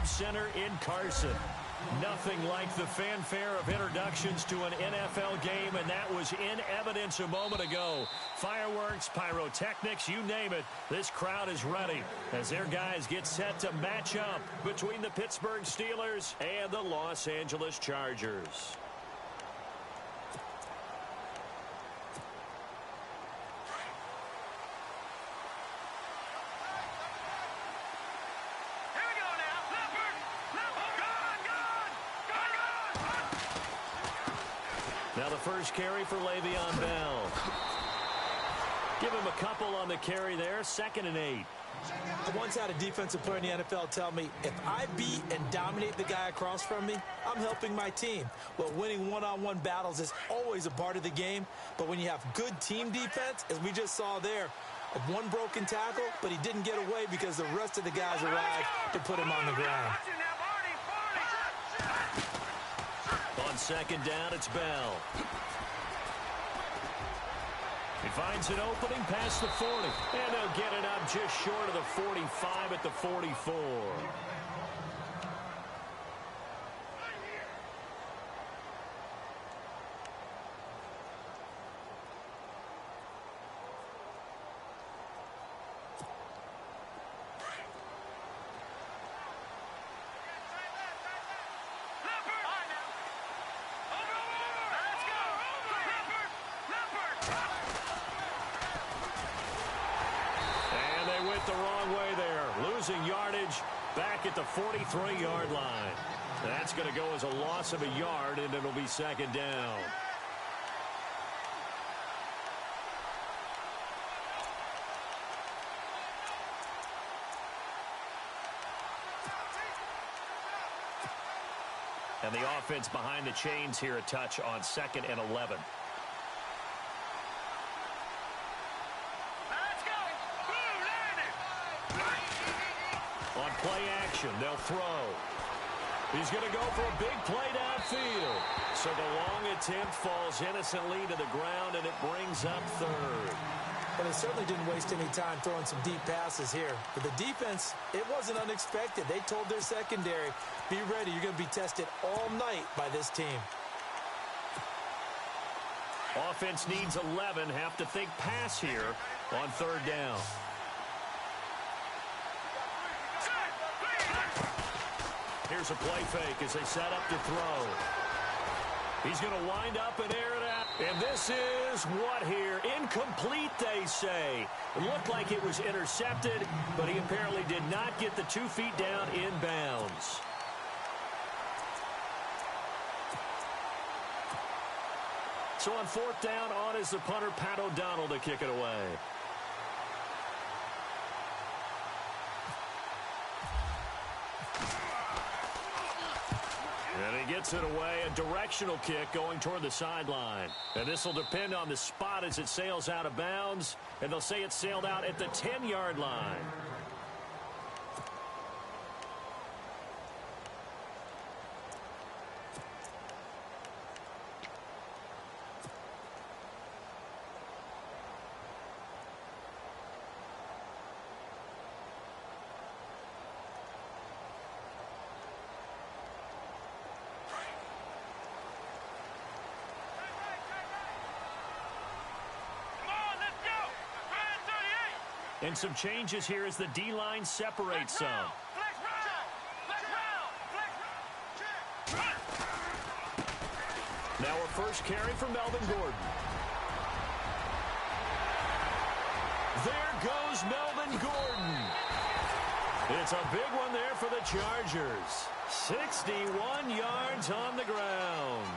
Trade Center in Carson. Nothing like the fanfare of introductions to an NFL game, and that was in evidence a moment ago. Fireworks, pyrotechnics, you name it, this crowd is ready as their guys get set to match up between the Pittsburgh Steelers and the Los Angeles Chargers. Now the first carry for Le'Veon Bell. Give him a couple on the carry there, 2nd and 8. I once had a defensive player in the NFL tell me, if I beat and dominate the guy across from me, I'm helping my team. Well, winning one-on-one battles is always a part of the game, but when you have good team defense, as we just saw there, one broken tackle, but he didn't get away because the rest of the guys arrived to put him on the ground. On 2nd down, it's Bell. He finds an opening past the 40, and they'll get it up just short of the 45 at the 44. The wrong way there, losing yardage back at the 43-yard line. That's going to go as a loss of a yard, and it'll be 2nd down. And the offense behind the chains here a touch on 2nd and 11. On play action, they'll throw. He's going to go for a big play downfield. So the long attempt falls innocently to the ground, and it brings up 3rd. But they certainly didn't waste any time throwing some deep passes here. But the defense, it wasn't unexpected. They told their secondary, be ready. You're going to be tested all night by this team. Offense needs 11. Have to think pass here on 3rd down. Here's a play fake as they set up to throw. He's going to wind up and air it out. And this is what here? Incomplete, they say. It looked like it was intercepted, but he apparently did not get the 2 feet down in bounds. So on 4th down, on is the punter, Pat O'Donnell, to kick it away. And he gets it away, a directional kick going toward the sideline. And this will depend on the spot as it sails out of bounds. And they'll say it sailed out at the 10-yard line. And some changes here as the D-line separates some. Now a first carry for Melvin Gordon. There goes Melvin Gordon. It's a big one there for the Chargers. 61 yards on the ground.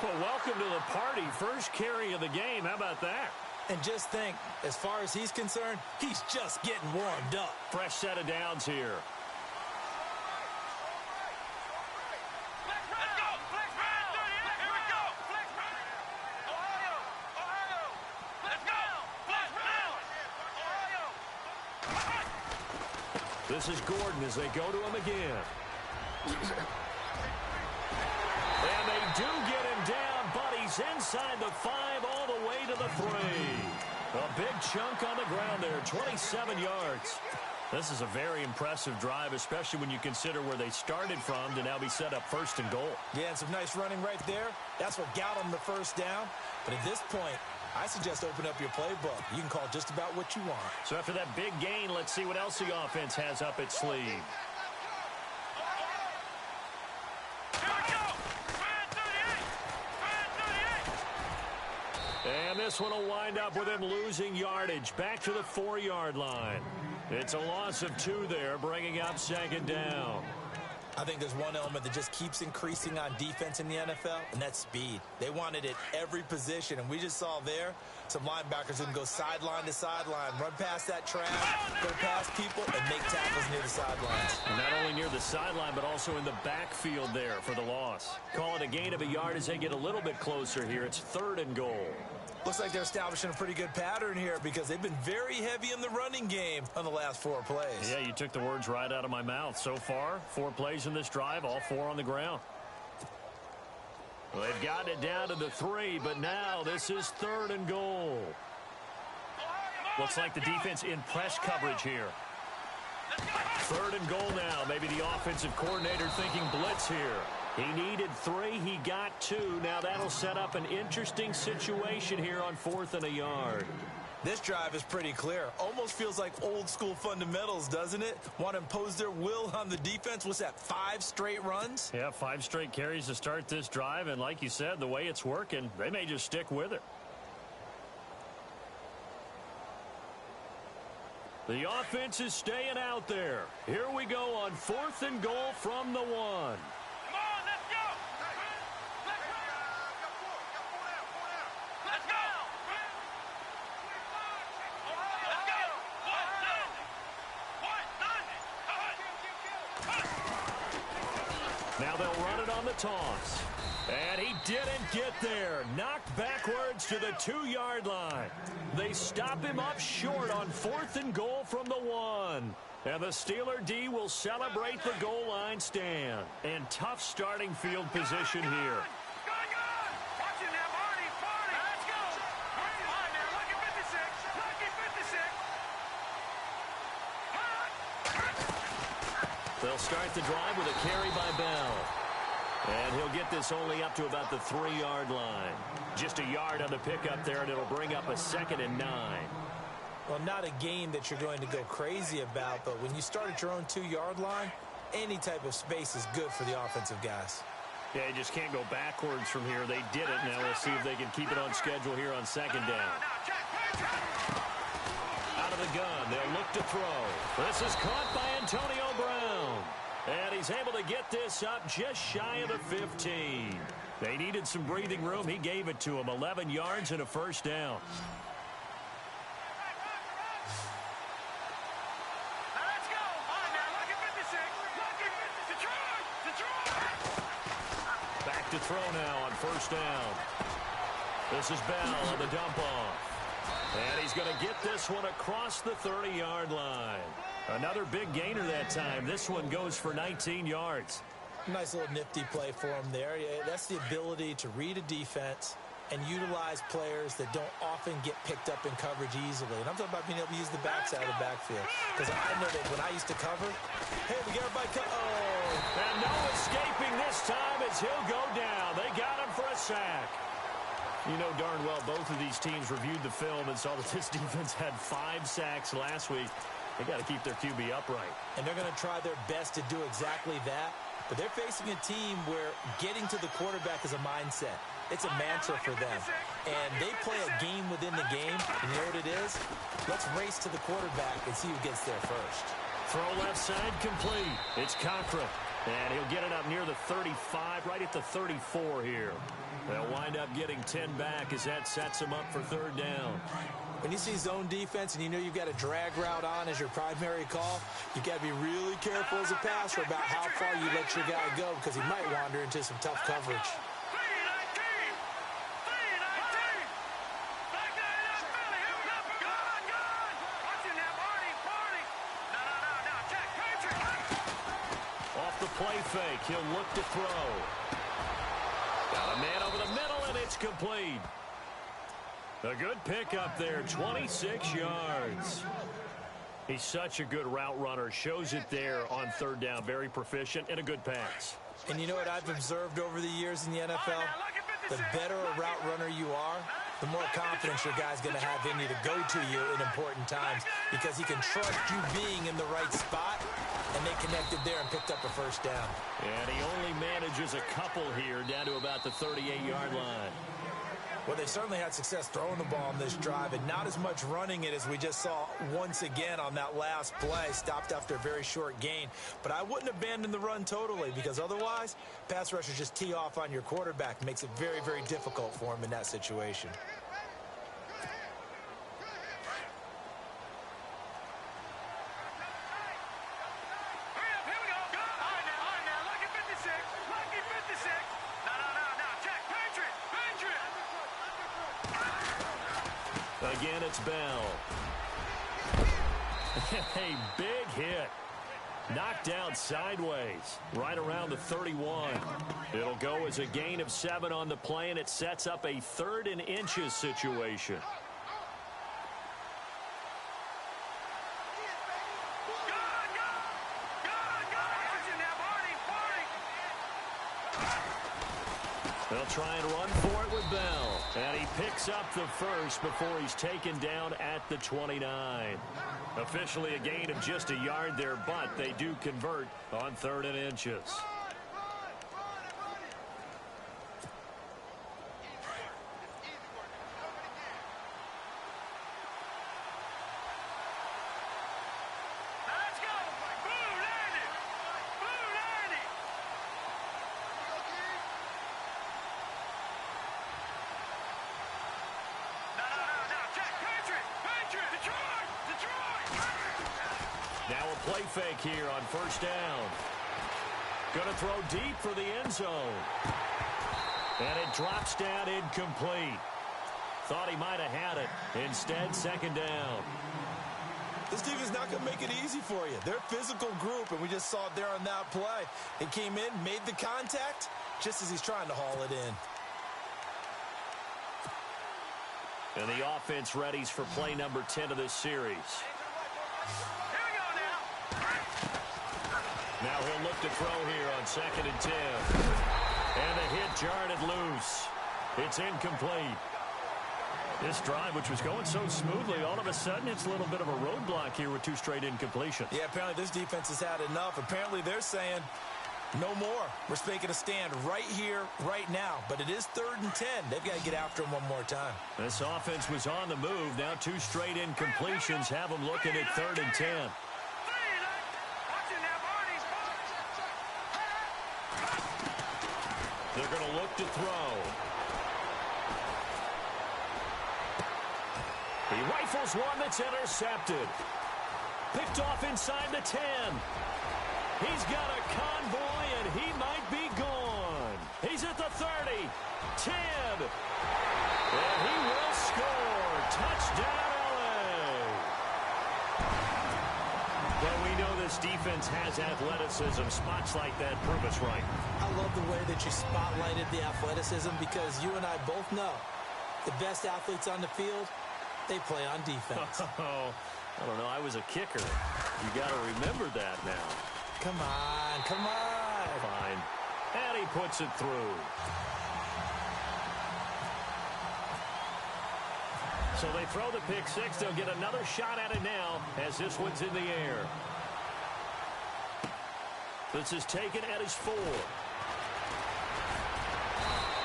Well, welcome to the party. First carry of the game. How about that? And just think, as far as he's concerned, he's just getting warmed up. Fresh set of downs here. This is Gordon as they go to him again. And they do get him down, but he's inside the 5 all the way to the 3. A big chunk on the ground there, 27 yards. This is a very impressive drive, especially when you consider where they started from to now be set up 1st and goal. Yeah, and some nice running right there. That's what got them the first down. But at this point, I suggest open up your playbook. You can call just about what you want. So after that big gain, let's see what else the offense has up its sleeve. And this one will wind up with him losing yardage back to the 4-yard line. It's a loss of 2 there, bringing up 2nd down. I think there's one element that just keeps increasing on defense in the NFL, and that's speed. They want it at every position, and we just saw there some linebackers who can go sideline to sideline, run past that trap, go past people, and make tackles near the sidelines. And not only near the sideline, but also in the backfield there for the loss. Call it a gain of a yard as they get a little bit closer here. It's 3rd and goal. Looks like they're establishing a pretty good pattern here because they've been very heavy in the running game on the last 4 plays. Yeah, you took the words right out of my mouth. So far, 4 plays in this drive, all 4 on the ground. Well, they've gotten it down to the 3, but now this is 3rd and goal. Looks like the defense in press coverage here. 3rd and goal now. Maybe the offensive coordinator thinking blitz here. He needed 3. He got 2. Now that'll set up an interesting situation here on 4th and a yard. This drive is pretty clear. Almost feels like old school fundamentals, doesn't it? Want to impose their will on the defense. What's that, 5 straight runs? Yeah, 5 straight carries to start this drive. And like you said, the way it's working, they may just stick with it. The offense is staying out there. Here we go on 4th and goal from the 1. Now they'll run it on the toss. And he didn't get there. Knocked backwards to the 2-yard line. They stop him up short on 4th and goal from the 1. And the Steeler D will celebrate the goal line stand. And tough starting field position here. They'll start the drive with a carry by Bell. And he'll get this only up to about the 3-yard line. Just a yard on the pickup there, and it'll bring up a 2nd and 9. Well, not a game that you're going to go crazy about, but when you start at your own 2-yard line, any type of space is good for the offensive guys. Yeah, you just can't go backwards from here. They did it. Now we'll see if they can keep it on schedule here on 2nd down. Out of the gun, they'll look to throw. This is caught by Antonio Brown. And he's able to get this up just shy of the 15. They needed some breathing room. He gave it to them. 11 yards and a 1st down. Back to throw now on 1st down. This is Bell on the dump off. And he's going to get this one across the 30-yard line. Another big gainer that time. This one goes for 19 yards. Nice little nifty play for him there. Yeah, that's the ability to read a defense and utilize players that don't often get picked up in coverage easily. And I'm talking about being able to use the backside of the backfield. Because I know that when I used to cover, hey, we got everybody And no escaping this time as he'll go down. They got him for a sack. You know darn well both of these teams reviewed the film and saw that this defense had 5 sacks last week. They got to keep their QB upright. And they're going to try their best to do exactly that. But they're facing a team where getting to the quarterback is a mindset. It's a mantra for them. And they play a game within the game. And you know what it is? Let's race to the quarterback and see who gets there first. Throw left side complete. It's Cochran. And he'll get it up near the 35, right at the 34 here. They'll wind up getting 10 back as that sets them up for 3rd down. When you see zone defense and you know you've got a drag route on as your primary call, you've got to be really careful as a passer about how far you let your guy go because he might wander into some tough coverage. Off the play fake, he'll look to throw. Got a man over the middle, and it's complete. A good pickup there, 26 yards. He's such a good route runner. Shows it there on third down. Very proficient and a good pass. And you know what I've observed over the years in the NFL? The better a route runner you are, the more confidence your guy's going to have in you to go to you in important times because he can trust you being in the right spot, and they connected there and picked up a first down. And he only manages a couple here down to about the 38-yard line. Well, they certainly had success throwing the ball on this drive and not as much running it as we just saw once again on that last play. Stopped after a very short gain. But I wouldn't abandon the run totally because otherwise, pass rushers just tee off on your quarterback. Makes it very, very difficult for him in that situation. Again, it's Bell. A big hit. Knocked down sideways, right around the 31. It'll go as a gain of 7 on the play, and it sets up a 3rd and inches situation. They'll try and run for it with Bell. And he picks up the first before he's taken down at the 29. Officially a gain of just a yard there, but they do convert on 3rd and inches. Play fake here on first down. Going to throw deep for the end zone. And it drops down incomplete. Thought he might have had it. Instead, 2nd down. This team is not going to make it easy for you. They're a physical group, and we just saw it there on that play. It came in, made the contact, just as he's trying to haul it in. And the offense readies for play number 10 of this series. Now he'll look to throw here on 2nd and 10. And the hit jarred it loose. It's incomplete. This drive, which was going so smoothly, all of a sudden it's a little bit of a roadblock here with 2 straight incompletions. Yeah, apparently this defense has had enough. Apparently they're saying, no more. We're making a stand right here, right now. But it is 3rd and 10. They've got to get after him one more time. This offense was on the move. Now 2 straight incompletions have them looking at 3rd and 10. They're going to look to throw. He rifles one that's intercepted. Picked off inside the 10. He's got a convoy, and he might be gone. He's at the 30. 10. And he will score. Touchdown, LA. Well, we know this defense has athleticism. Spots like that prove us right. I love the way that you spotlighted the athleticism because you and I both know the best athletes on the field, they play on defense. Oh, I don't know. I was a kicker. You got to remember that now. Come on, come on. Fine. And he puts it through. So they throw the pick 6. They'll get another shot at it now as this one's in the air. This is taken at his 4.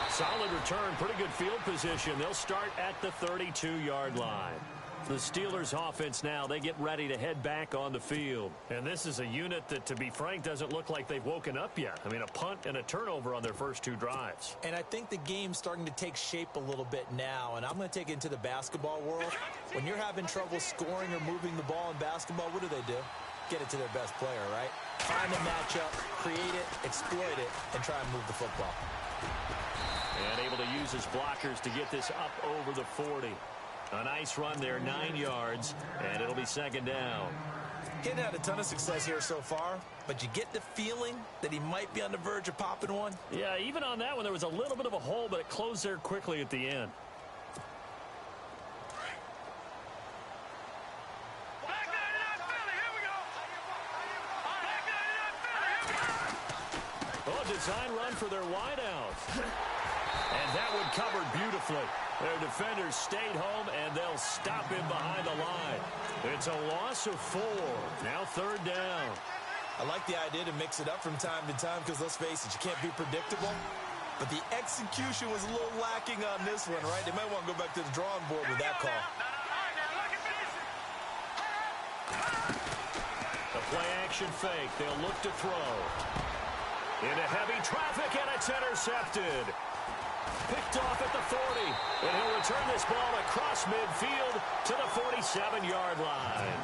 Solid return, pretty good field position. They'll start at the 32-yard line. The Steelers offense now, they get ready to head back on the field. And this is a unit that, to be frank, doesn't look like they've woken up yet. I mean, a punt and a turnover on their first 2 drives. And I think the game's starting to take shape a little bit now. And I'm going to take it into the basketball world. When you're having trouble scoring or moving the ball in basketball, what do? Get it to their best player, right? Find a matchup, create it, exploit it, and try and move the football. And able to use his blockers to get this up over the 40. A nice run there, 9 yards, and it'll be 2nd down. He hadn't had a ton of success here so far, but you get the feeling that he might be on the verge of popping one. Yeah, even on that one, there was a little bit of a hole, but it closed there quickly at the end. design run for their wideout. And that one covered beautifully. Their defenders stayed home, and they'll stop him behind the line. It's a loss of 4. Now 3rd down. I like the idea to mix it up from time to time because, let's face it, you can't be predictable. But the execution was a little lacking on this one, right? They might want to go back to the drawing board with that call. The play-action fake. They'll look to throw. Into heavy traffic, and it's intercepted. Picked off at the 40, and he'll return this ball across midfield to the 47-yard line.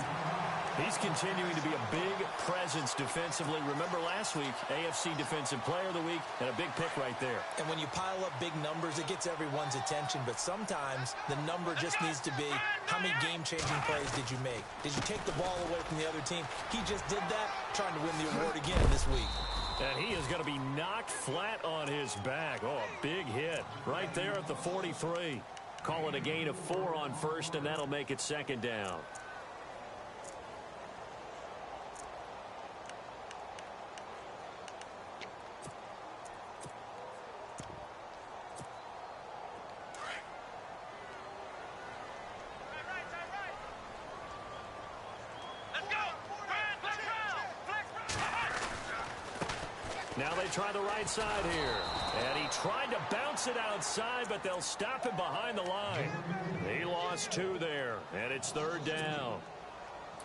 He's continuing to be a big presence defensively. Remember last week, AFC Defensive Player of the Week, and a big pick right there. And when you pile up big numbers, it gets everyone's attention. But sometimes the number just needs to be, how many game-changing plays did you make? Did you take the ball away from the other team? He just did that, trying to win the award again this week. And he is going to be knocked flat on his back. Oh, a big hit right there at the 43. Call it a gain of 4 on first, and that'll make it 2nd down. Now they try the right side here. And he tried to bounce it outside, but they'll stop him behind the line. He lost 2 there, and it's 3rd down.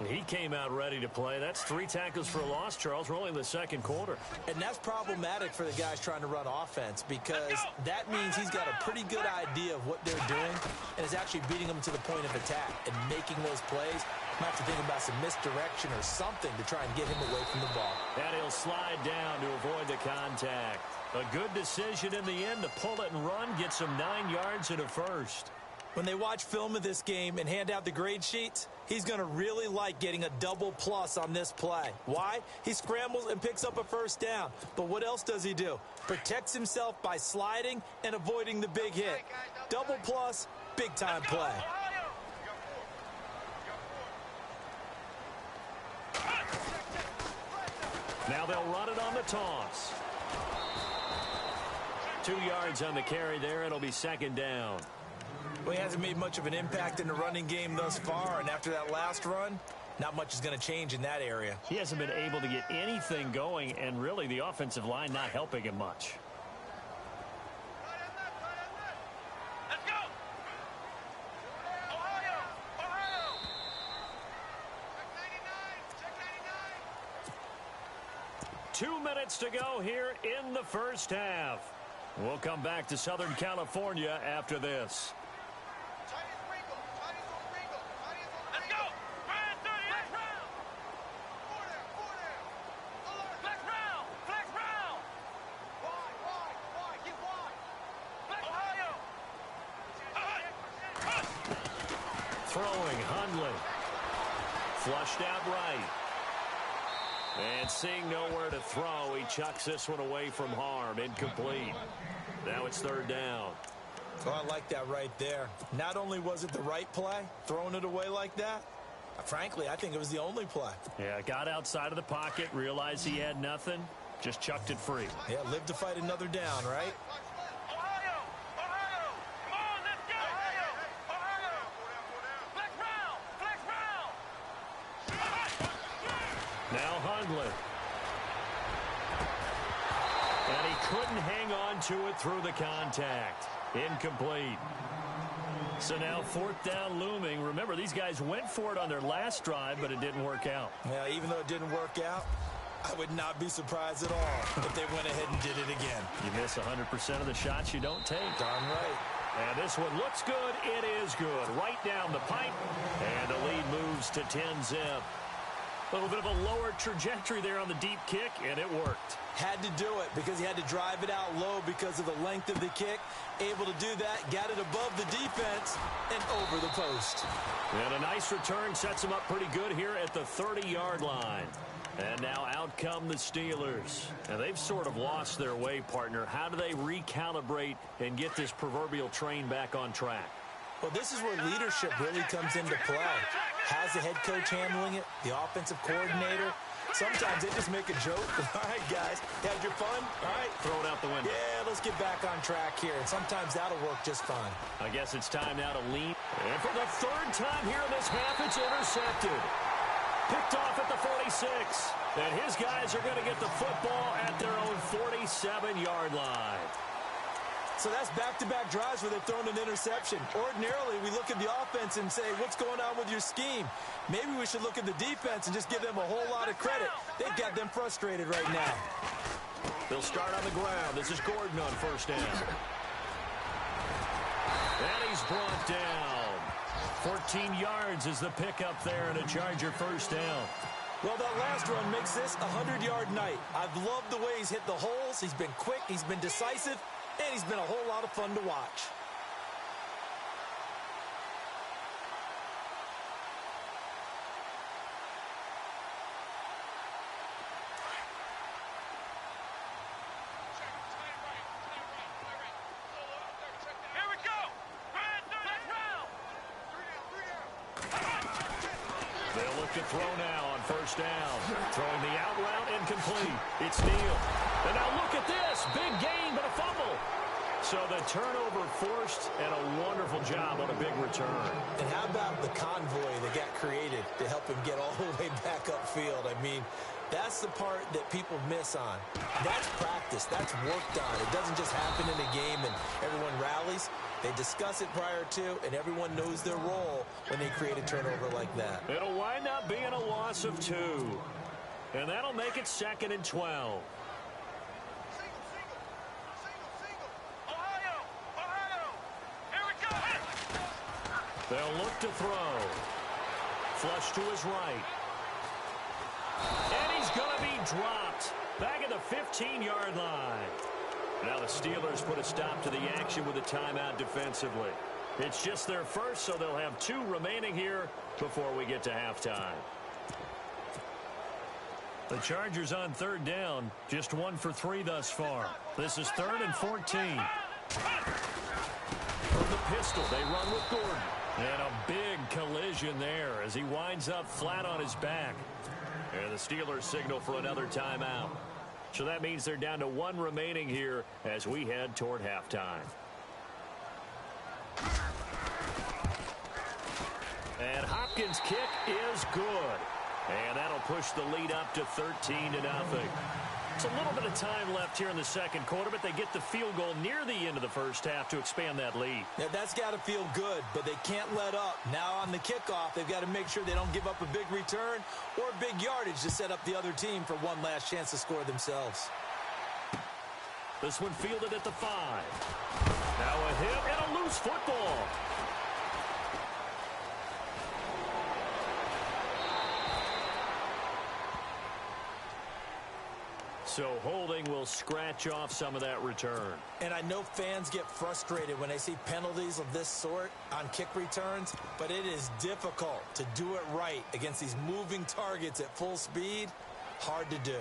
He came out ready to play. That's 3 tackles for a loss, Charles. We're only in the 2nd quarter. And that's problematic for the guys trying to run offense because that means he's got a pretty good idea of what they're doing and is actually beating them to the point of attack and making those plays. Might have to think about some misdirection or something to try and get him away from the ball. And he'll slide down to avoid the contact. A good decision in the end to pull it and run, get some 9 yards and a first. When they watch film of this game and hand out the grade sheets, he's going to really like getting a double plus on this play. Why? He scrambles and picks up a 1st down. But what else does he do? Protects himself by sliding and avoiding the big hit. Double plus, big-time play. Now they'll run it on the toss. 2 yards on the carry there. It'll be 2nd down. Well, he hasn't made much of an impact in the running game thus far, and after that last run, not much is going to change in that area. He hasn't been able to get anything going, and really the offensive line not helping him much. Let's go! Ohio! Ohio! Check 99! 2 minutes to go here in the 1st half. We'll come back to Southern California after this. Let's go! Ryan 30, flex round! Flex round! Flex round! Wide, get wide! Flex Ohio! Throwing Hundley. Flushed out right. And seeing nowhere to throw, he chucks this one away from harm. Incomplete. Now it's 3rd down. Oh, I like that right there. Not only was it the right play, throwing it away like that, frankly, I think it was the only play. Yeah, got outside of the pocket, realized he had nothing, just chucked it free. Yeah, live to fight another down, right? Ohio! Ohio! Come on, let's go! Ohio! Flex round! Flex round! Now Hundley. And he couldn't hang on to it through the contact. Incomplete. So now 4th down looming. Remember, these guys went for it on their last drive, but it didn't work out. Yeah, even though it didn't work out, I would not be surprised at all if they went ahead and did it again. You miss 100% of the shots you don't take. Darn right. And this one looks good. It is good. Right down the pipe. And the lead moves to 10-zip. A little bit of a lower trajectory there on the deep kick, and it worked. Had to do it because he had to drive it out low because of the length of the kick. Able to do that, got it above the defense and over the post. And a nice return sets him up pretty good here at the 30-yard line. And now out come the Steelers. And they've sort of lost their way, partner. How do they recalibrate and get this proverbial train back on track? Well, this is where leadership really comes into play. How's the head coach handling it? The offensive coordinator? Sometimes they just make a joke. All right, guys, you had your fun? All right, throw it out the window. Yeah, let's get back on track here. And sometimes that'll work just fine. I guess it's time now to lean. And for the third time here in this half, it's intercepted. Picked off at the 46. And his guys are going to get the football at their own 47-yard line. So that's back-to-back drives where they've thrown an interception. Ordinarily, we look at the offense and say, what's going on with your scheme? Maybe we should look at the defense and just give them a whole lot of credit. They've got them frustrated right now. They'll start on the ground. This is Gordon on first down. And he's brought down. 14 yards is the pickup there and a Charger first down. Well, that last run makes this a 100-yard night. I've loved the way he's hit the holes. He's been quick. He's been decisive. And he's been a whole lot of fun to watch. Here we go. They'll look to throw now on first down. Throwing the out route incomplete. It's Neal. And now look at this. Big gain, but a fumble. So the turnover forced and a wonderful job on a big return. And how about the convoy that got created to help him get all the way back upfield? I mean, that's the part that people miss on. That's practice. That's worked on. It doesn't just happen in a game and everyone rallies. They discuss it prior to, and everyone knows their role when they create a turnover like that. It'll wind up being a loss of 2. And that'll make it 2nd and 12. They'll look to throw. Flush to his right. And he's going to be dropped. Back at the 15-yard line. Now the Steelers put a stop to the action with a timeout defensively. It's just their first, so they'll have 2 remaining here before we get to halftime. The Chargers on third down, just 1 for 3 thus far. This is 3rd and 14. From the pistol, they run with Gordon. And a big collision there as he winds up flat on his back. And the Steelers signal for another timeout. So that means they're down to 1 remaining here as we head toward halftime. And Hopkins' kick is good. And that'll push the lead up to 13-0. It's a little bit of time left here in the second quarter, but they get the field goal near the end of the first half to expand that lead. Yeah, that's got to feel good, but they can't let up. Now on the kickoff, they've got to make sure they don't give up a big return or big yardage to set up the other team for one last chance to score themselves. This one fielded at the 5. Now a hit and a loose football. So holding will scratch off some of that return. And I know fans get frustrated when they see penalties of this sort on kick returns, but it is difficult to do it right against these moving targets at full speed. Hard to do.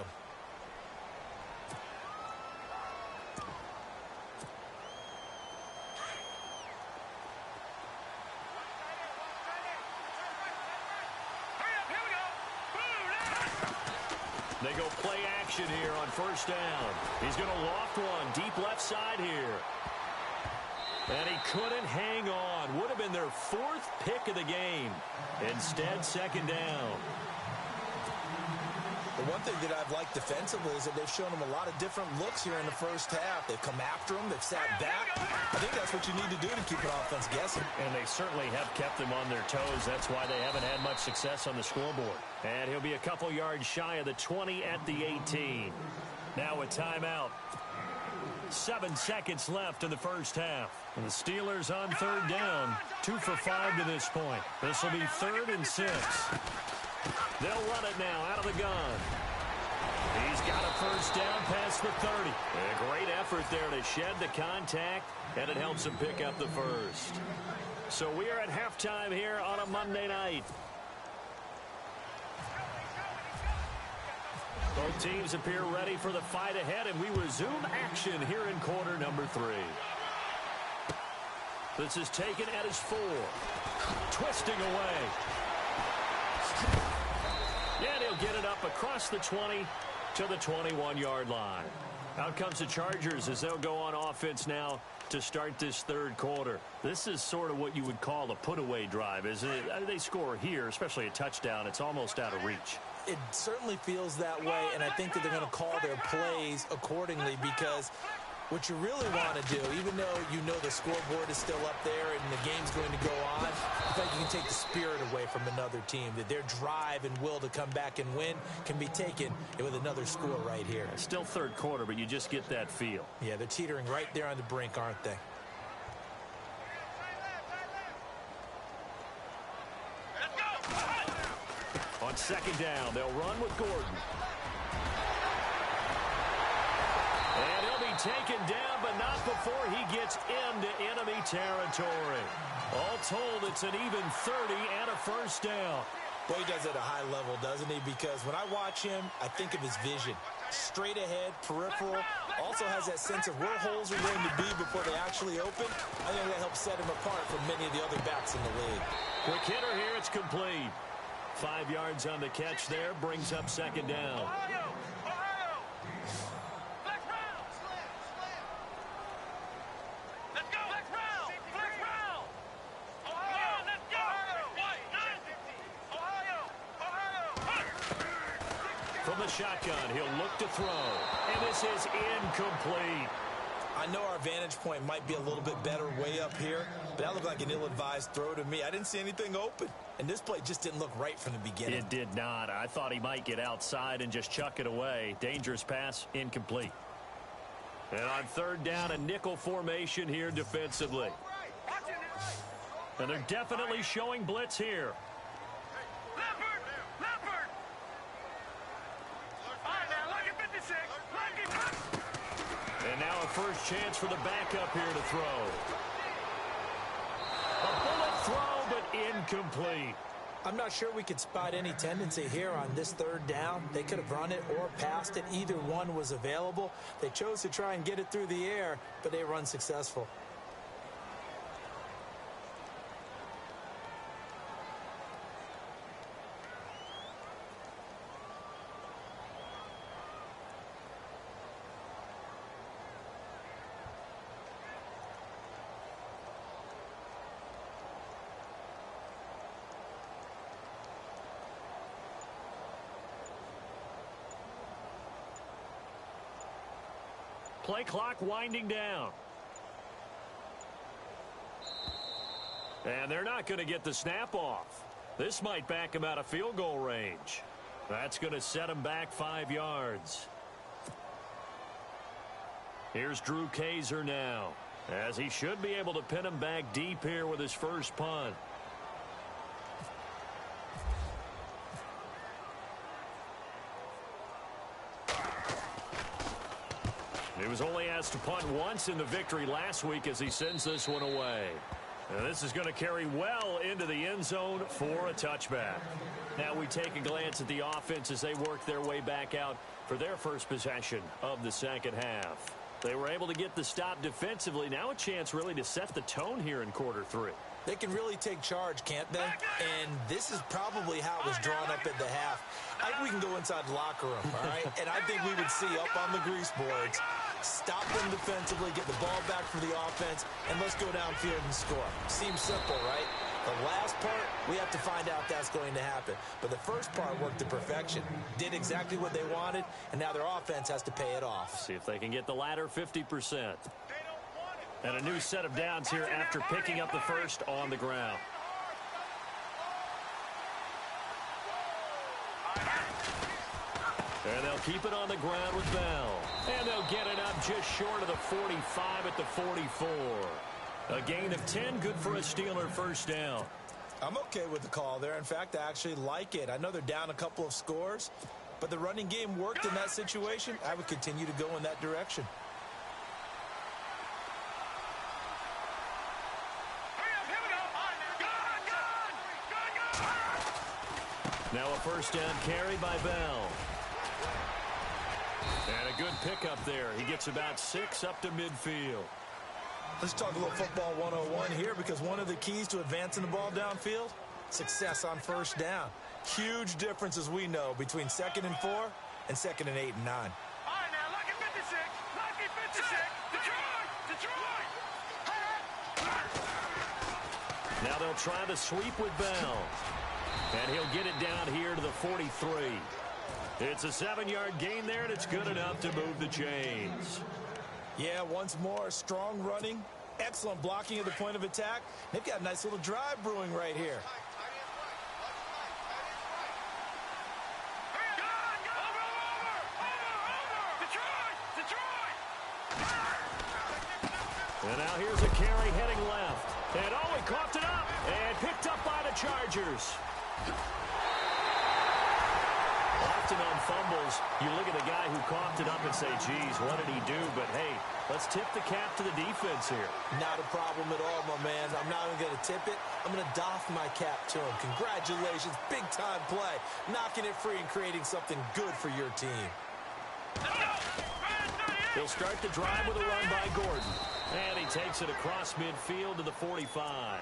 They go play action here on first down. He's going to loft one deep left side here. And he couldn't hang on. Would have been their 4th pick of the game. Instead, 2nd down. The one thing that I've liked defensively is that they've shown them a lot of different looks here in the first half. They've come after them. They've sat back. I think that's what you need to do to keep an offense guessing. And they certainly have kept them on their toes. That's why they haven't had much success on the scoreboard. And he'll be a couple yards shy of the 20 at the 18. Now a timeout. 7 seconds left in the first half. And the Steelers on third down. 2 for 5 to this point. This will be 3rd and 6. They'll run it now out of the gun. He's got a first down past the 30. A great effort there to shed the contact, and it helps him pick up the first. So we are at halftime here on a Monday night. Both teams appear ready for the fight ahead, and we resume action here in quarter number 3. This is taken at his 4. Twisting away. And he'll get it up across the 20 to the 21-yard line. Out comes the Chargers as they'll go on offense now to start this third quarter. This is sort of what you would call a put-away drive, isn't it? They score here, especially a touchdown. It's almost out of reach. It certainly feels that way, and I think that they're going to call their plays accordingly because what you really want to do, even though you know the scoreboard is still up there and the game's going to go on, I think you can take the spirit away from another team, that their drive and will to come back and win can be taken with another score right here. Still third quarter, but you just get that feel. Yeah, they're teetering right there on the brink, aren't they? On second down, they'll run with Gordon. And he'll be taken down, but not before he gets into enemy territory. All told, it's an even 30 and a first down. Boy, he does it at a high level, doesn't he? Because when I watch him, I think of his vision. Straight ahead, peripheral, also has that sense of where holes are going to be before they actually open. I think that helps set him apart from many of the other backs in the league. Quick hitter here, it's complete. 5 yards on the catch there, brings up second down. From the shotgun, he'll look to throw, and this is incomplete. I know our vantage point might be a little bit better way up here, but that looked like an ill-advised throw to me. I didn't see anything open, and this play just didn't look right from the beginning. It did not. I thought he might get outside and just chuck it away. Dangerous pass, incomplete. And on third down, a nickel formation here defensively. And they're definitely showing blitz here. And now a first chance for the backup here to throw. A bullet throw, but incomplete. I'm not sure we could spot any tendency here on this third down. They could have run it or passed it. Either one was available. They chose to try and get it through the air, but they were unsuccessful. Play clock winding down. And they're not going to get the snap off. This might back him out of field goal range. That's going to set him back 5 yards. Here's Drew Kaiser now, as he should be able to pin him back deep here with his first punt. He was only asked to punt once in the victory last week as he sends this one away. And this is going to carry well into the end zone for a touchback. Now we take a glance at the offense as they work their way back out for their first possession of the second half. They were able to get the stop defensively. Now a chance really to set the tone here in quarter three. They can really take charge, can't they? And this is probably how it was drawn up at the half. I think we can go inside the locker room, all right? And I think we would see up on the grease boards, stop them defensively, get the ball back for the offense, and let's go downfield and score. Seems simple, right? The last part, we have to find out if that's going to happen. But the first part worked to perfection. Did exactly what they wanted, and now their offense has to pay it off. See if they can get the latter 50%. And a new set of downs here after picking up the first on the ground. And they'll keep it on the ground with Bell. And they'll get it up just short of the 45 at the 44. A gain of 10, good for a Steeler first down. I'm okay with the call there. In fact, I actually like it. I know they're down a couple of scores, but the running game worked in that situation. I would continue to go in that direction. Now a first down carry by Bell. And a good pickup there. He gets about 6 up to midfield. Let's talk a little football 101 here, because one of the keys to advancing the ball downfield, success on first down. Huge difference, as we know, between 2nd and 4 and 2nd and 8 and 9. All right, now, look at 56. Now they'll try the sweep with Bell. And he'll get it down here to the 43. It's a 7-yard gain there, and it's good enough to move the chains. Yeah, once more, strong running, excellent blocking at the point of attack. They've got a nice little drive brewing right here. And now here's a carry heading left. And oh, he coughed it up and picked up by the Chargers. Often on fumbles, you look at the guy who coughed it up and say, geez, what did he do? But, hey, let's tip the cap to the defense here. Not a problem at all, my man. I'm not even going to tip it. I'm going to doff my cap to him. Congratulations, big-time play. Knocking it free and creating something good for your team. He'll start the drive with a run by Gordon. And he takes it across midfield to the 45.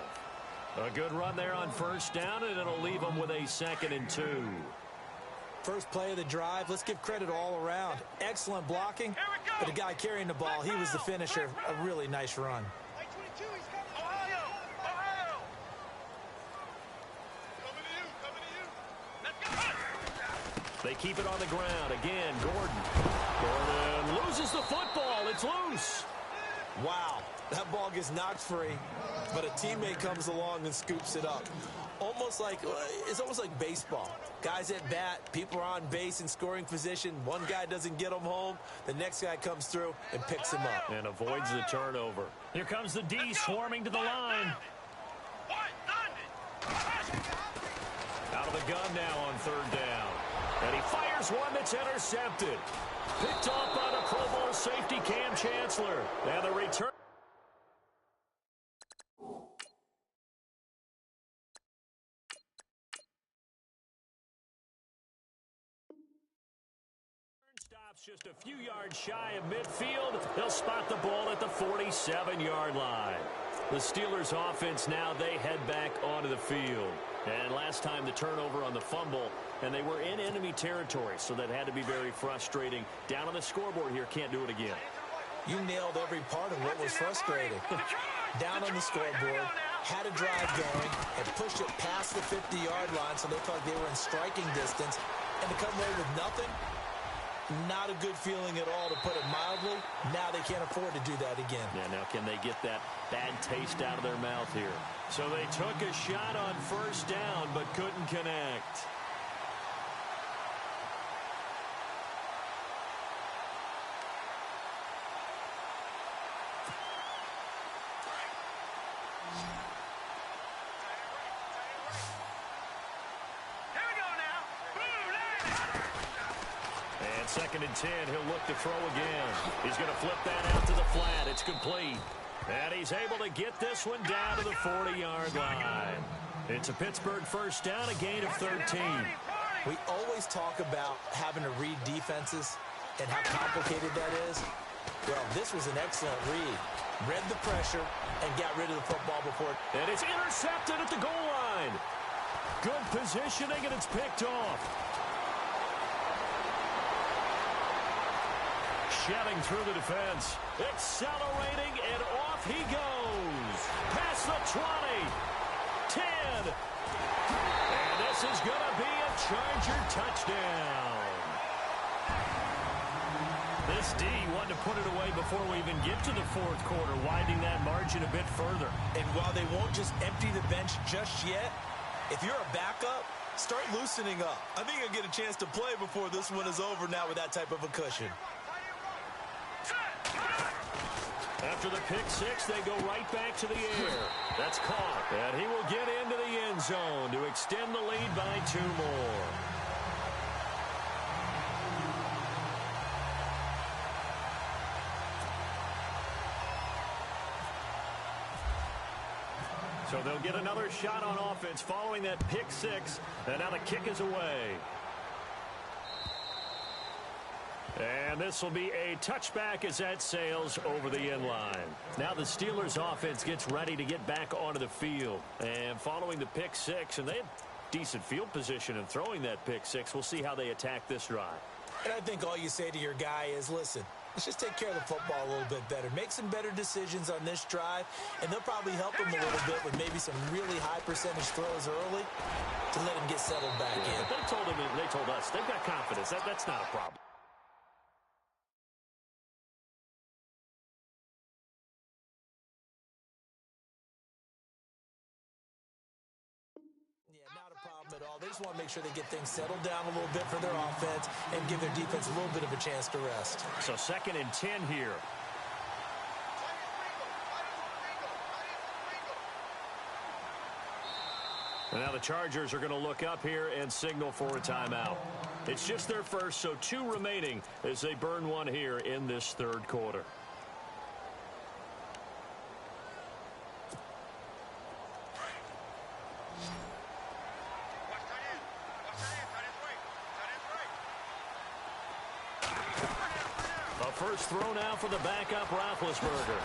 A good run there on first down, and it'll leave him with a 2nd and 2. First play of the drive, let's give credit all around. Excellent blocking, but the guy carrying the ball, he was the finisher. A really nice run. They keep it on the ground. Again, Gordon. Gordon loses the football. It's loose. Wow, that ball gets knocked free, but a teammate comes along and scoops it up. It's almost like baseball. Guys at bat, people are on base in scoring position. One guy doesn't get them home. The next guy comes through and picks him up. And avoids the turnover. Here comes the D swarming to the line. Out of the gun now on 3rd down. And he fires one that's intercepted. Picked off by the Pro Bowl safety Cam Chancellor. And the return. Stops just a few yards shy of midfield. They'll spot the ball at the 47-yard line. The Steelers offense now, they head back onto the field. And last time the turnover on the fumble, and they were in enemy territory, so that had to be very frustrating. Down on the scoreboard here, can't do it again. You nailed every part of what was frustrating. Down on the scoreboard, had a drive going, and pushed it past the 50-yard line so they thought they were in striking distance, and to come away with nothing, not a good feeling at all, to put it mildly. Now they can't afford to do that again. Yeah, now can they get that bad taste out of their mouth here? So they took a shot on first down, but couldn't connect. And 2nd and 10, he'll look to throw again. He's going to flip that out to the flat. It's complete. And he's able to get this one down to the 40-yard line. It's a Pittsburgh first down, a gain of 13. We always talk about having to read defenses and how complicated that is. Well, this was an excellent read. Read the pressure and got rid of the football before. And it's intercepted at the goal line. Good positioning, and it's picked off. Shedding through the defense. Accelerating, and off he goes. Past the 20. 10. And this is going to be a Charger touchdown. This D wanted to put it away before we even get to the 4th quarter, widening that margin a bit further. And while they won't just empty the bench just yet, if you're a backup, start loosening up. I think you'll get a chance to play before this one is over now with that type of a cushion. After the pick 6, they go right back to the air. That's caught. And he will get into the end zone to extend the lead by 2 more. So they'll get another shot on offense following that pick 6. And now the kick is away. And this will be a touchback as that sails over the end line. Now the Steelers offense gets ready to get back onto the field. And following the pick 6, and they had decent field position in throwing that pick 6. We'll see how they attack this drive. And I think all you say to your guy is, listen, Let's just take care of the football a little bit better. Make some better decisions on this drive, and they'll probably help him a little bit with maybe some really high percentage throws early to let him get settled back in. They told us they've got confidence. That's not a problem. Not a problem at all. They just want to make sure they get things settled down a little bit for their offense and give their defense a little bit of a chance to rest. So 2nd and 10 here. And now the Chargers are going to look up here and signal for a timeout. It's just their first, so 2 remaining as they burn one here in this 3rd quarter. First throw now for the backup Roethlisberger.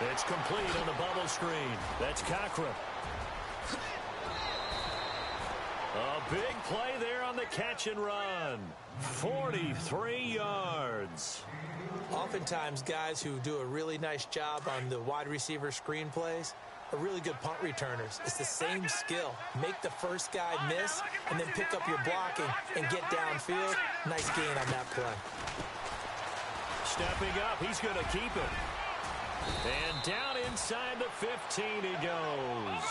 It's complete on the bubble screen. That's Cochran. A big play there on the catch and run. 43 yards. Oftentimes, guys who do a really nice job on the wide receiver screen plays are really good punt returners. It's the same skill. Make the first guy miss and then pick up your blocking and get downfield. Nice gain on that play. Stepping up, he's going to keep it. And down inside the 15 he goes.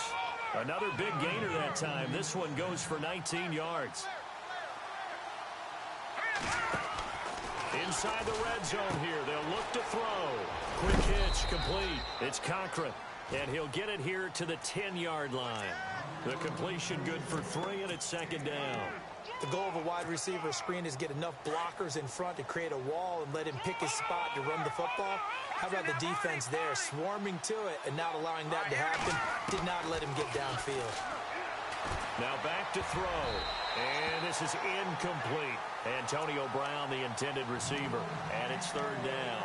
Another big gainer that time. This one goes for 19 yards. Inside the red zone here. They'll look to throw. Quick hitch, complete. It's Cochran. And he'll get it here to the 10-yard line. The completion good for 3, and it's 2nd down. The goal of a wide receiver screen is get enough blockers in front to create a wall and let him pick his spot to run the football. How about the defense there, swarming to it and not allowing that to happen? Did not let him get downfield. Now back to throw. And this is incomplete. Antonio Brown, the intended receiver. And it's 3rd down.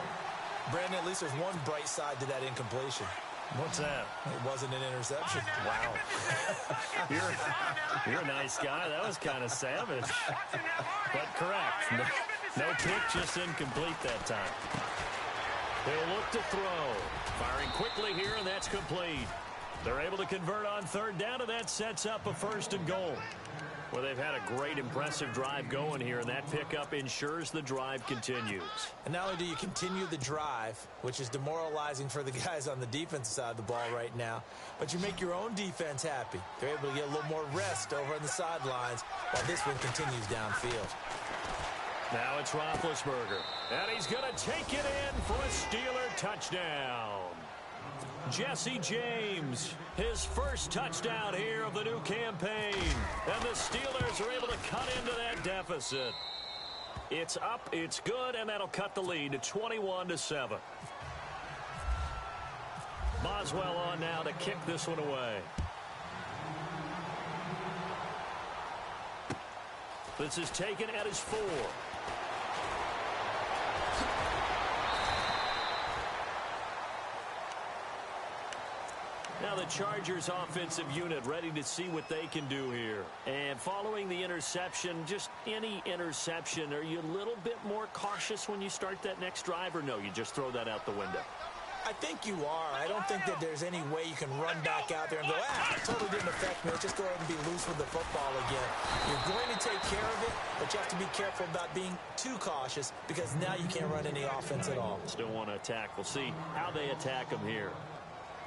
Brandon, at least there's one bright side to that incompletion. What's that? It wasn't an interception. Wow. You're a nice guy. That was kind of savage. But correct. No pick, just incomplete that time. They'll look to throw. Firing quickly here, and that's complete. They're able to convert on 3rd down, and that sets up a 1st and goal. Well, they've had a great, impressive drive going here, and that pickup ensures the drive continues. And not only do you continue the drive, which is demoralizing for the guys on the defensive side of the ball right now, but you make your own defense happy. They're able to get a little more rest over on the sidelines while this one continues downfield. Now it's Roethlisberger, and he's going to take it in for a Steeler touchdown. Jesse James, his first touchdown here of the new campaign. And the Steelers are able to cut into that deficit. It's up, it's good, and that'll cut the lead to 21-7. Boswell on now to kick this one away. This is taken at his 4. Now the Chargers offensive unit ready to see what they can do here. And following the interception, just any interception, are you a little bit more cautious when you start that next drive, or no, you just throw that out the window? I think you are. I don't think that there's any way you can run back out there and go, it totally didn't affect me. Let's just go ahead and be loose with the football again. You're going to take care of it, but you have to be careful about being too cautious because now you can't run any offense at all. Still want to attack. We'll see how they attack them here.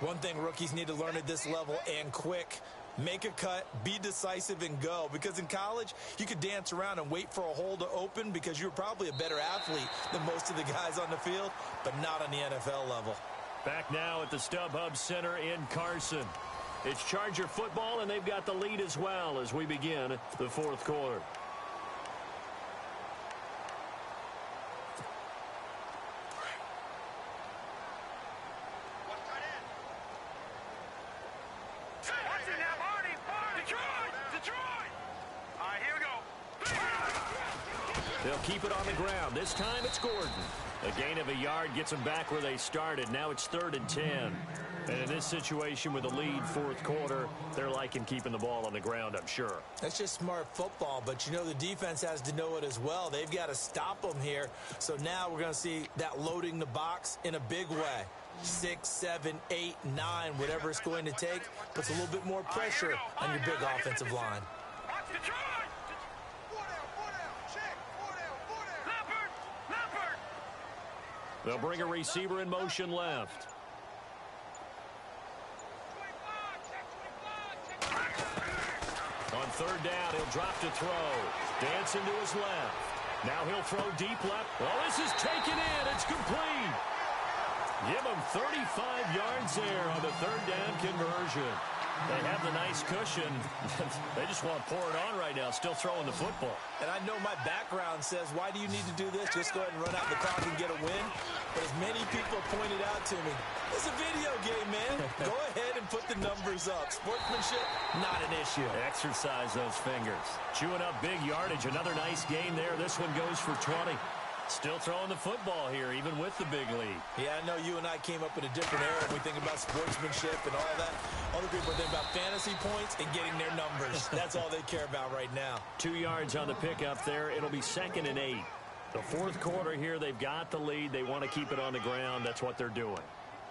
One thing rookies need to learn at this level, and quick, make a cut, be decisive, and go. Because in college, you could dance around and wait for a hole to open because you're probably a better athlete than most of the guys on the field, but not on the NFL level. Back now at the StubHub Center in Carson. It's Charger football, and they've got the lead as well as we begin the 4th quarter. They'll keep it on the ground. This time it's Gordon. A gain of a yard gets them back where they started. Now it's 3rd and 10. And in this situation with a lead fourth quarter, they're liking keeping the ball on the ground, I'm sure. That's just smart football, but you know the defense has to know it as well. They've got to stop them here. So now we're going to see that loading the box in a big way. 6, 7, 8, 9, whatever it's going to take, puts a little bit more pressure on your big offensive line. They'll bring a receiver in motion left. On 3rd down, he'll drop to throw. Dancing to his left. Now he'll throw deep left. Oh, this is taken in. It's complete. Give him 35 yards there on the 3rd down conversion. They have the nice cushion. They just want to pour it on right now, still throwing the football. And I know my background says, why do you need to do this? Just go ahead and run out the clock and get a win. But as many people pointed out to me, it's a video game, man. Go ahead and put the numbers up. Sportsmanship, not an issue. Exercise those fingers. Chewing up big yardage. Another nice gain there. This one goes for 20. Still throwing the football here, even with the big lead. Yeah, I know you and I came up in a different era when we think about sportsmanship and all that. Other people think about fantasy points and getting their numbers. That's all they care about right now. 2 yards on the pickup there. It'll be 2nd and 8. The fourth quarter here, they've got the lead. They want to keep it on the ground. That's what they're doing.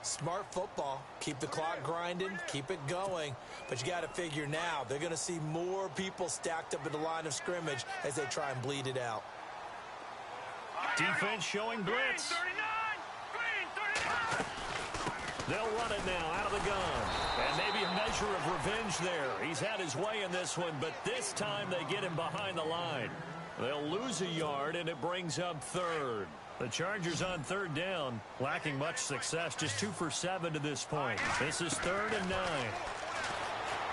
Smart football. Keep the clock grinding. Keep it going. But you got to figure now, they're going to see more people stacked up at the line of scrimmage as they try and bleed it out. Defense showing blitz. They'll run it now out of the gun. And maybe a measure of revenge there. He's had his way in this one, but this time they get him behind the line. They'll lose a yard, and it brings up 3rd. The Chargers on 3rd down, lacking much success, just 2 for 7 to this point. This is 3rd and 9.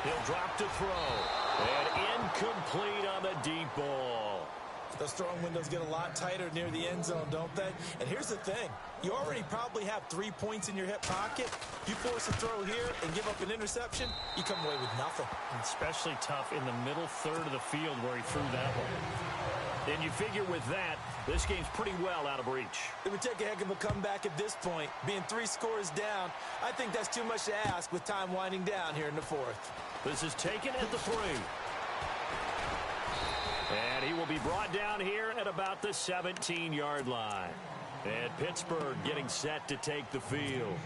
He'll drop to throw. And incomplete on the deep ball. Those throwing windows get a lot tighter near the end zone, don't they? And here's the thing. You already probably have 3 points in your hip pocket. You force a throw here and give up an interception, you come away with nothing. Especially tough in the middle third of the field where he threw that one. And you figure with that, this game's pretty well out of reach. It would take a heck of a comeback at this point. Being 3 scores down, I think that's too much to ask with time winding down here in the 4th. This is taken at the 3. And he will be brought down here at about the 17-yard line. And Pittsburgh getting set to take the field.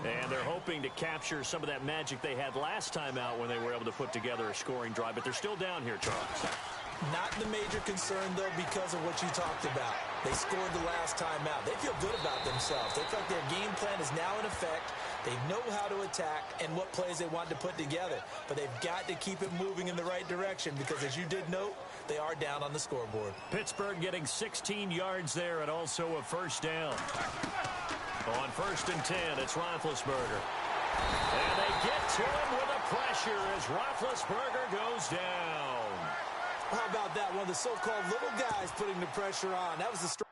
And they're hoping to capture some of that magic they had last time out when they were able to put together a scoring drive. But they're still down here, Charles. Not the major concern, though, because of what you talked about. They scored the last time out. They feel good about themselves. They feel like their game plan is now in effect. They know how to attack and what plays they want to put together. But they've got to keep it moving in the right direction because, as you did note, they are down on the scoreboard. Pittsburgh getting 16 yards there and also a 1st down. On 1st and 10, it's Roethlisberger. And they get to him with a pressure as Roethlisberger goes down. How about that? One of the so-called little guys putting the pressure on. That was the strong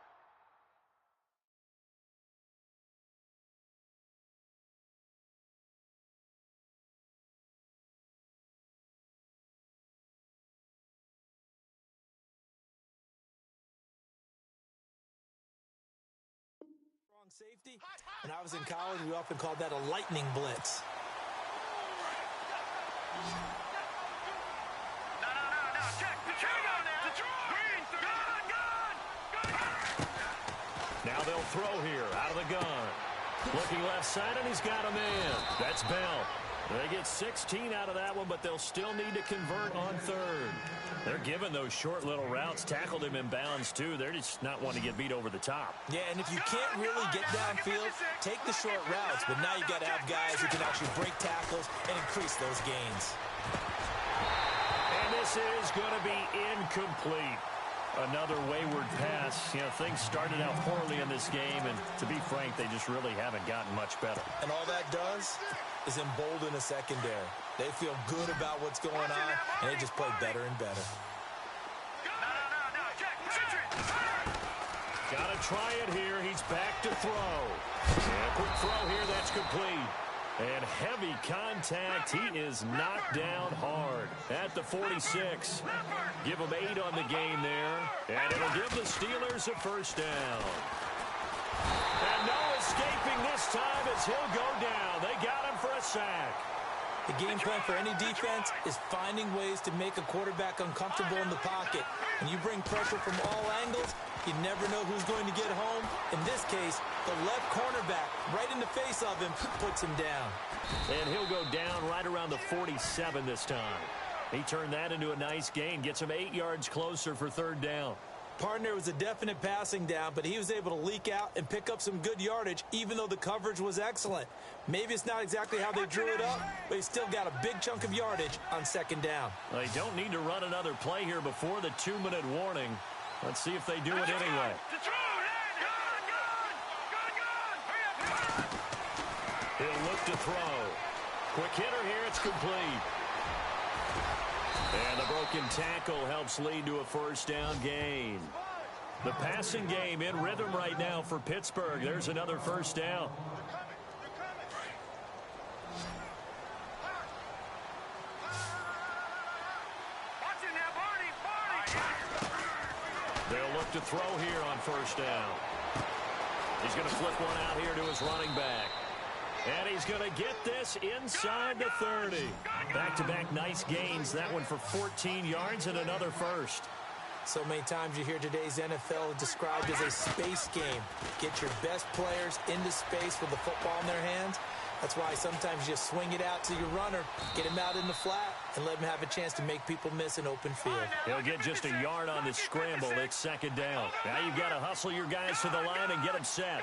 safety. When I was in college, we often called that a lightning blitz. Now they'll throw here out of the gun. Looking left side, and he's got a man. That's Bell. They get 16 out of that one, but they'll still need to convert on 3rd. They're giving those short little routes. Tackled him in bounds, too. They're just not wanting to get beat over the top. Yeah, and if you can't really get downfield, take the short routes. But now you've got to have guys who can actually break tackles and increase those gains. And this is going to be incomplete. Another wayward pass. You know, things started out poorly in this game, and to be frank, they just really haven't gotten much better. And all that does is embolden a secondary. They feel good about what's going on, and they just play better and better. Got to try it here. He's back to throw. And a quick throw here. That's complete. And heavy contact. He is knocked down hard at the 46. Give him 8 on the game there. And it'll give the Steelers a first down. And no escaping this time as he'll go down. They got him for a sack. The game plan for any defense is finding ways to make a quarterback uncomfortable in the pocket. When you bring pressure from all angles, you never know who's going to get home. In this case, the left cornerback, right in the face of him, puts him down. And he'll go down right around the 47 this time. He turned that into a nice gain, gets him 8 yards closer for third down. Partner was a definite passing down, but he was able to leak out and pick up some good yardage, even though the coverage was excellent. Maybe it's not exactly how they drew it up, but he still got a big chunk of yardage on second down. They don't need to run another play here before the 2-minute warning. Let's see if they do it anyway. He'll look to throw. Quick hitter here, it's complete. And the broken tackle helps lead to a first down gain. The passing game in rhythm right now for Pittsburgh. There's another first down. They'll look to throw here on first down. He's going to flip one out here to his running back. And he's going to get this inside the 30. Back-to-back nice gains. That one for 14 yards and another first. So many times you hear today's NFL described as a space game. Get your best players into space with the football in their hands. That's why sometimes you swing it out to your runner, get him out in the flat, and let him have a chance to make people miss an open field. He'll get just a yard on the scramble. It's second down. Now you've got to hustle your guys to the line and get them set.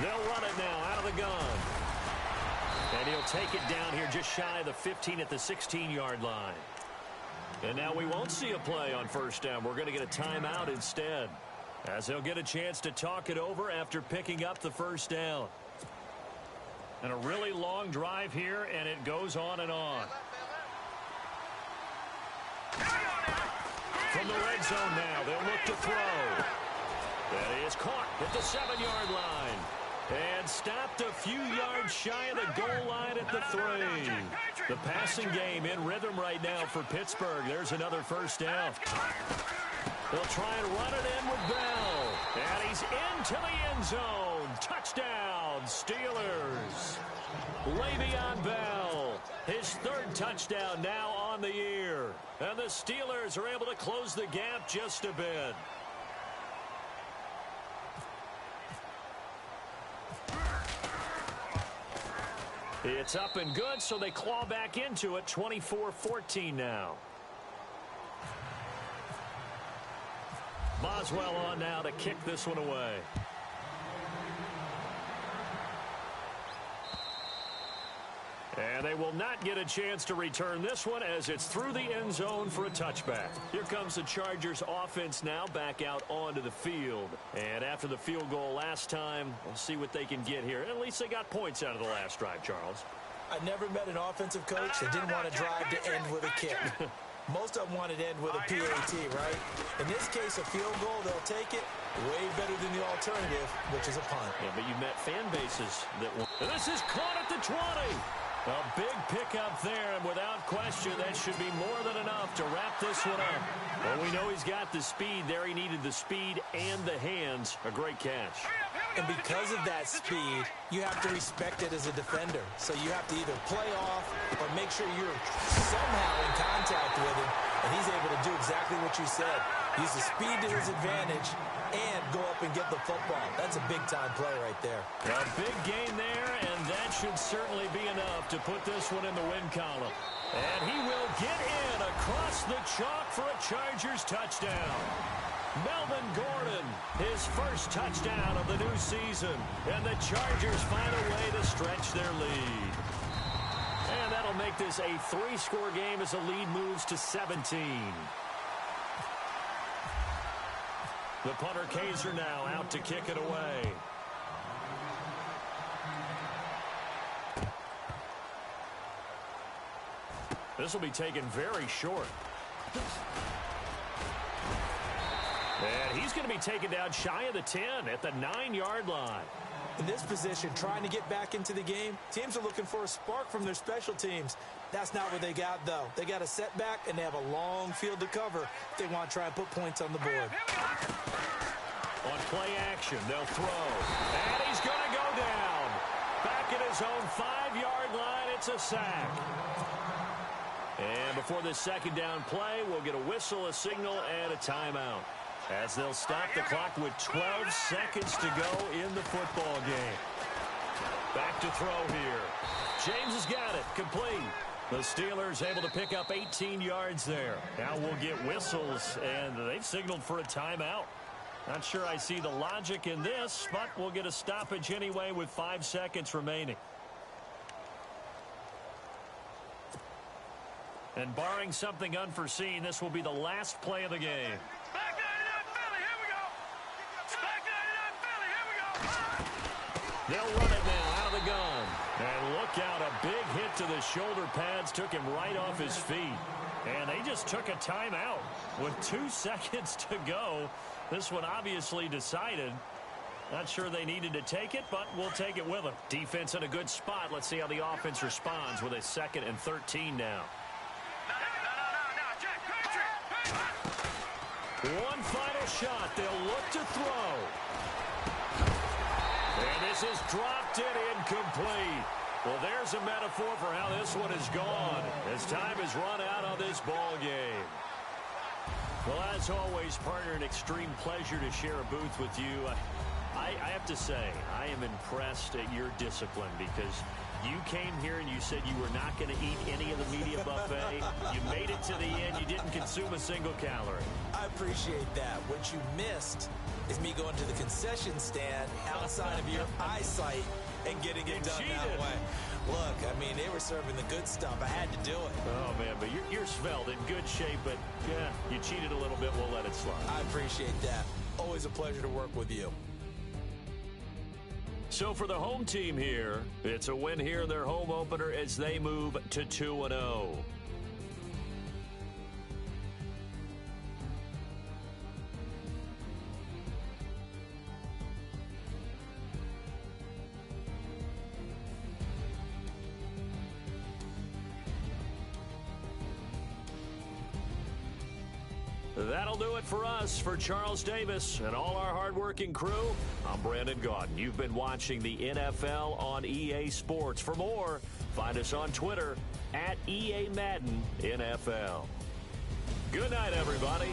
They'll run it now out of the gun. And he'll take it down here just shy of the 15 at the 16-yard line. And now we won't see a play on first down. We're going to get a timeout instead, as they'll get a chance to talk it over after picking up the first down. And a really long drive here, and it goes on and on. From the red zone now, they'll look to throw. That is caught at the 7-yard line. And stopped a few yards shy of the goal line at the 3. The passing game in rhythm right now for Pittsburgh. There's another first down. They'll try and run it in with Bell. And he's into the end zone. Touchdown, Steelers. Le'Veon Bell, his third touchdown now on the year. And the Steelers are able to close the gap just a bit. It's up and good, so they claw back into it. 24-14 now. Boswell on now to kick this one away. And they will not get a chance to return this one as it's through the end zone for a touchback. Here comes the Chargers offense now back out onto the field. And after the field goal last time, we'll see what they can get here. At least they got points out of the last drive, Charles. I never met an offensive coach that didn't want to drive to end with a kick. Most of them wanted to end with a PAT, right? In this case, a field goal, they'll take it way better than the alternative, which is a punt. Yeah, but you met fan bases that won. And this is caught at the 20. A big pickup there, and without question, that should be more than enough to wrap this one up. Well, we know he's got the speed there. He needed the speed and the hands. A great catch. And because of that speed, you have to respect it as a defender. So you have to either play off or make sure you're somehow in contact with him, and he's able to do exactly what you said. Use the speed to his advantage and go up and get the football. That's a big-time play right there. A big gain there, and that should certainly be enough to put this one in the win column. And he will get in across the chalk for a Chargers touchdown. Melvin Gordon, his first touchdown of the new season. And the Chargers find a way to stretch their lead. And that'll make this a 3-score game as the lead moves to 17. The punter Kaiser now out to kick it away. This will be taken very short. And he's going to be taken down shy of the 10 at the 9-yard line. In this position, trying to get back into the game, teams are looking for a spark from their special teams. That's not what they got, though. They got a setback, and they have a long field to cover if they want to try and put points on the board. On play action, they'll throw. And he's going to go down. Back at his own 5-yard line, it's a sack. And before this second down play, we'll get a whistle, a signal, and a timeout, as they'll stop the clock with 12 seconds to go in the football game. Back to throw here. James has got it. Complete. The Steelers able to pick up 18 yards there. Now we'll get whistles, and they've signaled for a timeout. Not sure I see the logic in this, but we'll get a stoppage anyway with 5 seconds remaining. And barring something unforeseen, this will be the last play of the game. Back 99 Philly, here we go. Back 99 Philly, here we go. They'll run it now out of the gun. And look out, a big hit to the shoulder pads took him right off his feet. And they just took a timeout with 2 seconds to go. This one obviously decided. Not sure they needed to take it, but we'll take it with them. Defense in a good spot. Let's see how the offense responds with a 2nd and 13 now. One final shot. They'll look to throw. And this is dropped in incomplete. Well, there's a metaphor for how this one is gone as time is run out on this ball game. Well, as always, partner, an extreme pleasure to share a booth with you. I have to say, I am impressed at your discipline because you came here and you said you were not going to eat any of the media buffet. You made it to the end. You didn't consume a single calorie. I appreciate that. What you missed is me going to the concession stand outside of your eyesight and getting it done that way. Look, I mean, they were serving the good stuff. I had to do it. Oh, man, but you're svelte, in good shape, but, yeah, you cheated a little bit. We'll let it slide. I appreciate that. Always a pleasure to work with you. So for the home team here, it's a win here in their home opener as they move to 2-0. That'll do it for us. For Charles Davis and all our hardworking crew, I'm Brandon Gaudin. You've been watching the NFL on EA Sports. For more, find us on Twitter @EA Madden NFL. Good night, everybody.